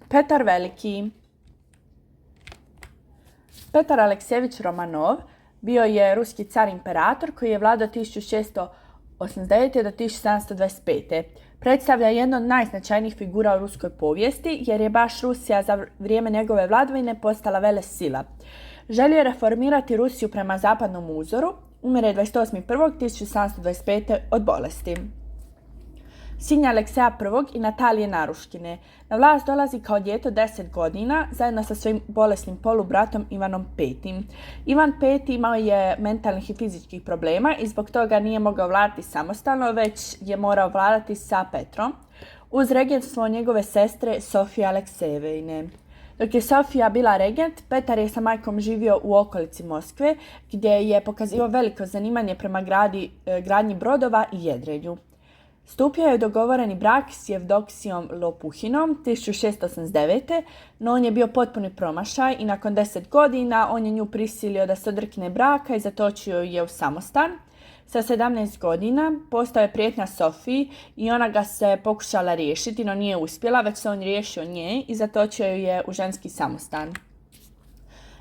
Petar Veliki. Petar Aleksejevich Romanov bio je ruski car imperator koji je vladao 1689. do 1725. Predstavlja jednu od najznačajnijih figura u ruskoj povijesti jer je baš Rusija za vrijeme njegove vladavine postala velesila. Želio je reformirati Rusiju prema zapadnom uzoru. Umire 28.1.1725. od bolesti. Sin Alekseja I i Natalije Naruškine. Na vlast dolazi kao dijete od 10 godina zajedno sa svojim bolesnim polubratom Ivanom V. Ivan V imao je mentalnih i fizičkih problema i zbog toga nije mogao vladati samostalno, već je morao vladati sa Petrom uz regentstvo njegove sestre Sofije Aleksejevine. Dok je Sofija bila regent, Petar je sa majkom živio u okolici Moskve, gdje je pokazivao veliko zanimanje prema gradnji brodova i jedrenju. Stupio je u dogovoreni brak s Jevdoksijom Lopuhinom 1689. No on je bio potpuni promašaj i nakon 10 godina on je nju prisilio da se odrekne braka i zatočio je u samostan. Sa 17 godina postao je prijetnja Sofiji i ona ga se pokušala riješiti, no nije uspjela, već se on riješio nje i zatočio je u ženski samostan.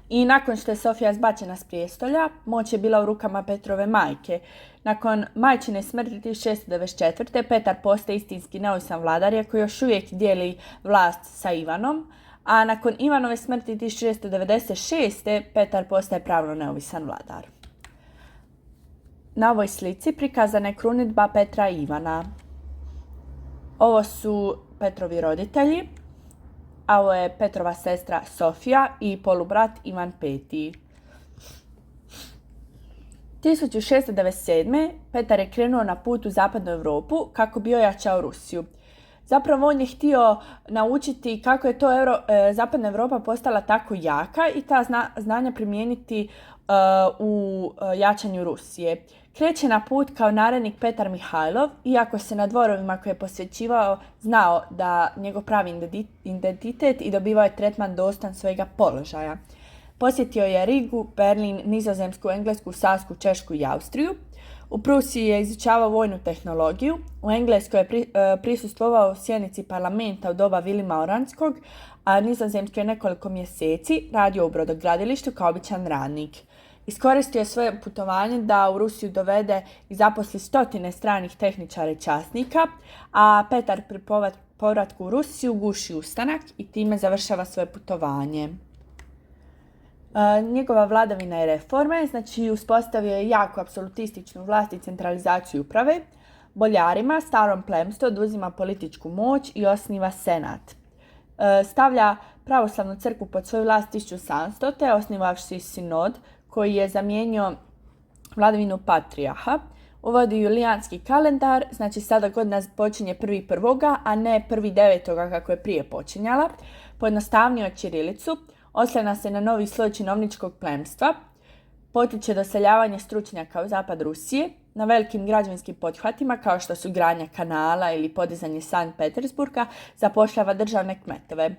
I nakon što je Sofija zbačena s prijestolja, moć je bila u rukama Petrove majke. Nakon majčine smrti 1694. Petar postaje istinski neovisan vladar koji još uvijek dijeli vlast sa Ivanom, a nakon Ivanove smrti 1696. Petar postaje pravno neovisan vladar. Na ovoj slici prikazana je krunidba Petra i Ivana. Ovo su Petrovi roditelji, a ovo je Petrova sestra Sofija i polubrat Ivan V. 1697. Petar je krenuo na put u zapadnu Europu kako bi ojačao Rusiju. Zapravo on je htio naučiti kako je to zapadna Europa postala tako jaka i ta znanja primijeniti u jačanju Rusije. Kreće na put kao narednik Petar Mihajlov, iako se na dvorovima koje je posvećivao znao da njegov pravi identitet i dobivao je tretman dostan svojega položaja. Posjetio je Rigu, Berlin, Nizozemsku, Englesku, Sasku, Češku i Austriju. U Prusiji je izučavao vojnu tehnologiju, u Engleskoj je prisustvovao sjednici parlamenta u doba Vilima Oranskog, a Nizozemskoj je nekoliko mjeseci radio u brodogradilištu kao običan radnik. Iskoristio je svoje putovanje da u Rusiju dovede i zaposli stotine stranih tehničara i časnika, a Petar pri povratku u Rusiju guši ustanak i time završava svoje putovanje. Njegova vladavina je reforme, znači uspostavio je jako apsolutističnu vlast i centralizaciju uprave. Boljarima, starom plemstvu oduzima političku moć i osniva senat. Stavlja pravoslavnu crkvu pod svoju vlast 1700. te osnivavši sinod koji je zamijenio vladavinu patrijarha. Uvodi julijanski kalendar, znači sada godina počinje 1.1., a ne 1.9. kako je prije počinjala. Pojednostavnio ćirilicu, oslanja se na novi sloj činovničkog plemstva, potiče doseljavanje stručnjaka u zapad Rusije, na velikim građevinskim pothvatima kao što su gradnja kanala ili podizanje Sankt Petersburga, zapošljava državne kmetove.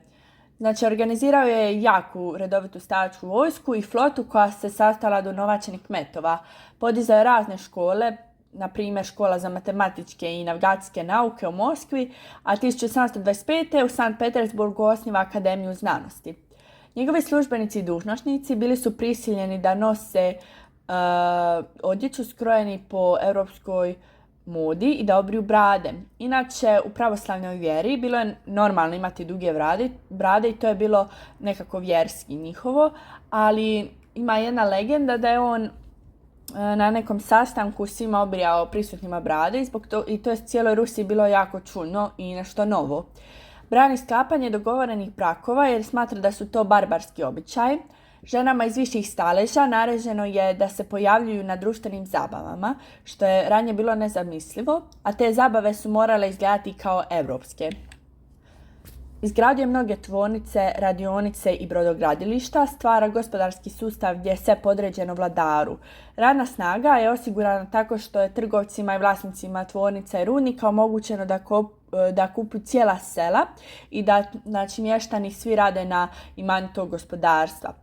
Znači, organizirao je jaku redovitu stavačku vojsku i flotu koja se sastala od unovačenih kmetova. Podizao je razne škole, na primjer škola za matematičke i navigacijske nauke u Moskvi, a 1725. u Sankt Petersburgu osniva Akademiju znanosti. Njegovi službenici i dužnosnici bili su prisiljeni da nose odjeću skrojeni po europskoj modi i da obriju brade. Inače, u pravoslavnoj vjeri bilo je normalno imati duge brade i to je bilo nekako vjerski njihovo, ali ima jedna legenda da je on na nekom sastanku svima obrijao prisutnima brade i to je cijeloj Rusiji bilo jako čudno i nešto novo. Brani sklapanje dogovorenih brakova jer smatra da su to barbarski običaj. Ženama iz viših staleža naređeno je da se pojavljuju na društvenim zabavama, što je ranije bilo nezamislivo, a te zabave su morale izgledati kao europske. Izgradio je mnoge tvornice, radionice i brodogradilišta, stvara gospodarski sustav gdje je sve podređeno vladaru. Radna snaga je osigurana tako što je trgovcima i vlasnicima tvornica i rudnika omogućeno da kupuju cijela sela i da mještani svi rade na imanju tog gospodarstva.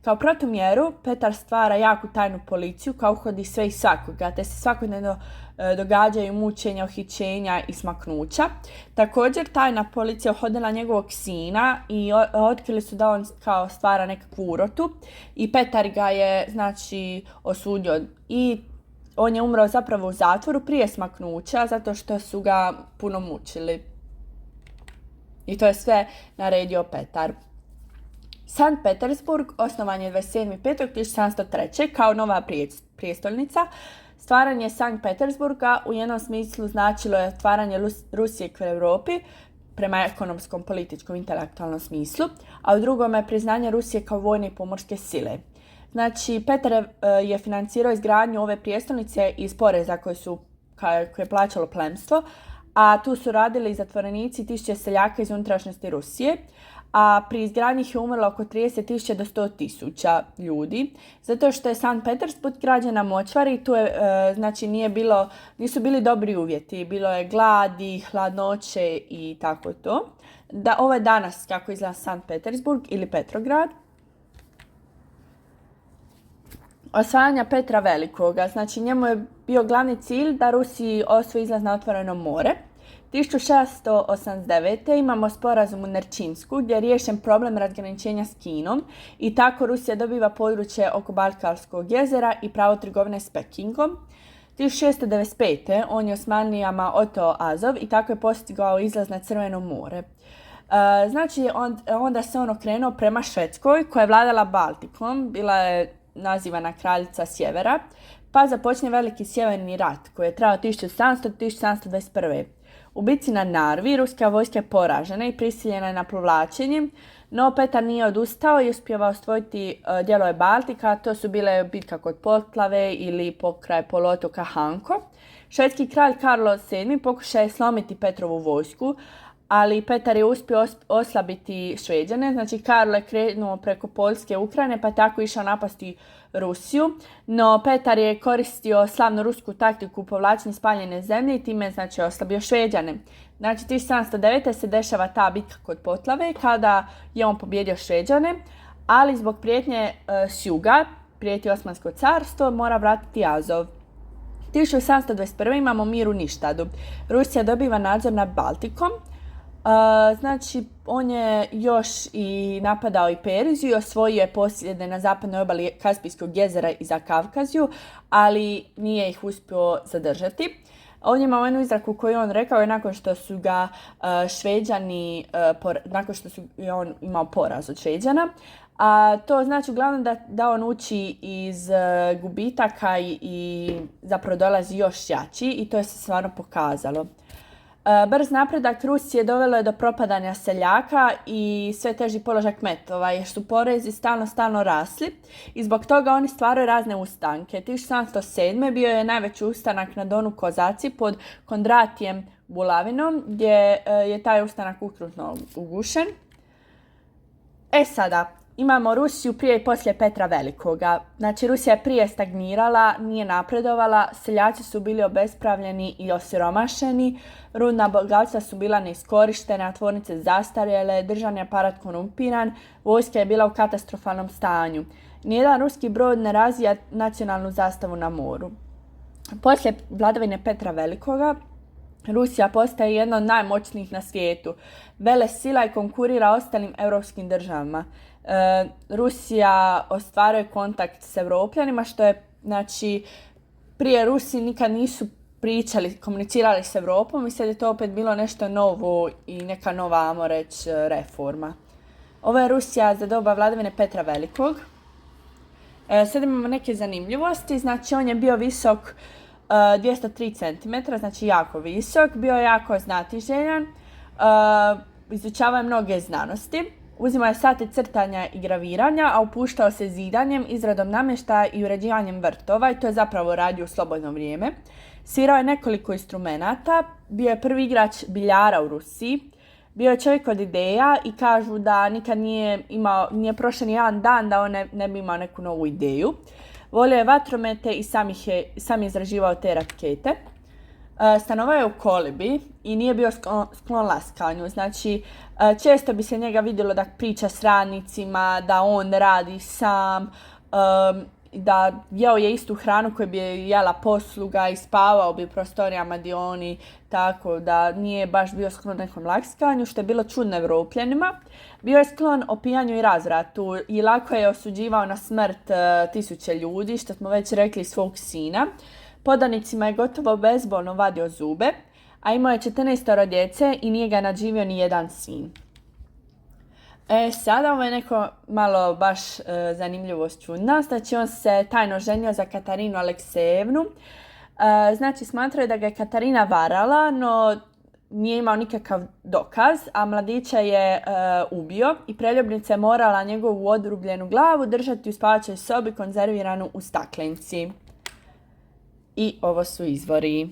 Kao protumjeru, Petar stvara jaku tajnu policiju koja uhodi sve i svakoga, te se svakodnevno događaju mučenja, uhićenja i smaknuća. Također, tajna policija uhodila njegovog sina i otkrili su da on kao stvara nekakvu urotu i Petar ga je znači osudio i on je umro zapravo u zatvoru prije smaknuća zato što su ga puno mučili. I to je sve naredio Petar. Sankt Petersburg osnovan je 27.5.1703. kao nova prijestolnica. Stvaranje Sankt Petersburga u jednom smislu značilo je otvaranje Rusije k Europi prema ekonomskom, političkom, intelektualnom smislu, a u drugom je priznanje Rusije kao vojne i pomorske sile. Znači, Petar je financirao izgradnju ove prijestolnice iz poreza koje je plaćalo plemstvo, a tu su radili zatvorenici i tisuće seljaka iz unutrašnjosti Rusije, a pri izgradnji ih je umrlo oko 30.000 do 100.000 ljudi, zato što je Sankt Petersburg građen na močvari i tu je, znači nisu bili dobri uvjeti, bilo je gladi, hladnoće i tako to. Ovo je danas kako izgleda Sankt Petersburg ili Petrograd. Osvajanja Petra Velikoga, znači njemu je bio glavni cilj da Rusiji osvoji izlaz na otvoreno more. 1689. imamo sporazum u Nerčinsku gdje je riješen problem razgraničenja s Kinom i tako Rusija dobiva područje oko Balkanskog jezera i pravo trgovine s Pekingom. 1695. on je Osmanlijama oteo Azov i tako je postigao izlaz na Crveno more. Znači onda se on okrenuo prema Švedskoj koja je vladala Baltikom, bila je nazivana kraljica sjevera, pa započne veliki sjeverni rat koji je trajao 1700-1721. U bitci na Narvi ruska vojska je poražena i prisiljena je na povlačenje, no Petar nije odustao i uspjevao osvojiti dijelove Baltika, to su bile bitka kod Poltlave ili pokraj poluotoka Hanko. Švedski kralj Karlo VII pokušao je slomiti Petrovu vojsku, ali Petar je uspio oslabiti Šveđane, znači Karlo je krenuo preko Poljske i Ukrajine pa je tako išao napasti Rusiju, no Petar je koristio slavnu rusku taktiku povlačenja spaljene zemlje i time znači oslabio Šveđane. Znači 1709. se dešava ta bitka kod Poltlave kada je on pobijedio Šveđane, ali zbog prijetnje s juga, prijeti Osmansko carstvo, mora vratiti Azov. 1721. imamo mir u Ništadu. Rusija dobiva nadzor nad Baltikom. Znači, on je još i napadao i Perziju i osvojio je posjede na zapadnoj obali Kaspijskog jezera i za Kavkaziju, ali nije ih uspio zadržati. Ovdje imamo jednu izraku koju on rekao je nakon što su ga Šveđani, nakon što je on imao poraz od Šveđana. To znači uglavnom da on uči iz gubitaka i zapravo dolazi još jači i to je se stvarno pokazalo. Brz napredak Rusije dovelo je do propadanja seljaka i sve teži položaj kmetova jer su porezi stalno rasli i zbog toga oni stvaraju razne ustanke. 1707. bio je najveći ustanak na Donu Kozaci pod Kondratijem Bulavinom gdje je taj ustanak okrutno ugušen. Sada, imamo Rusiju prije i poslije Petra Velikoga. Znači, Rusija je prije stagnirala, nije napredovala, seljaci su bili obespravljeni i osiromašeni, rudna bogatstva su bila neiskorištena, tvornice zastarjele, državni aparat korumpiran, vojska je bila u katastrofalnom stanju. Nijedan ruski brod ne razvija nacionalnu zastavu na moru. Poslije vladavine Petra Velikoga, Rusija postaje jedna od najmoćnijih na svijetu. Velesila i konkurira ostalim europskim državama. Rusija ostvaruje kontakt s Evropljanima, što je, znači, prije Rusi nikad nisu komunicirali s Evropom i sad je to opet bilo nešto novo i neka nova, ajmo reći, reforma. Ovo je Rusija za doba vladavine Petra Velikog. Sad imamo neke zanimljivosti, znači on je bio visok 203 cm, znači jako visok, bio je jako znatiželjan, izučavao je mnoge znanosti. Uzimao je sate crtanja i graviranja, a upuštao se zidanjem, izradom namještaja i uređivanjem vrtova i to je zapravo radio u slobodno vrijeme. Svirao je nekoliko instrumenata, bio je prvi igrač biljara u Rusiji, bio je čovjek od ideja i kažu da nikad nije prošao ni jedan dan da on ne bi imao neku novu ideju. Volio je vatromete i sam je izraživao te rakete. Stanovao je u kolibi i nije bio sklon laskanju. Znači, često bi se njega vidjelo da priča s radnicima, da on radi sam, da jeo je istu hranu koju bi jela posluga i spavao bi u prostorijama gdje oni, tako da nije baš bio sklon nekom laskanju, što je bilo čudno Evropljanima. Bio je sklon opijanju i razvratu i lako je osuđivao na smrt tisuće ljudi, što smo već rekli, svog sina. Podanicima je gotovo bezbolno vadio zube, a imao je 14 djece i nije ga nadživio ni jedan sin. Sada ovo je neko malo baš zanimljivost čudna. Znači, on se tajno ženio za Katarinu Aleksejevnu. Znači, smatraju da ga je Katarina varala, no nije imao nikakav dokaz, a mladića je ubio i preljubnica je morala njegovu odrubljenu glavu držati u spavačoj sobi konzerviranu u staklenci. I ovo su izvori.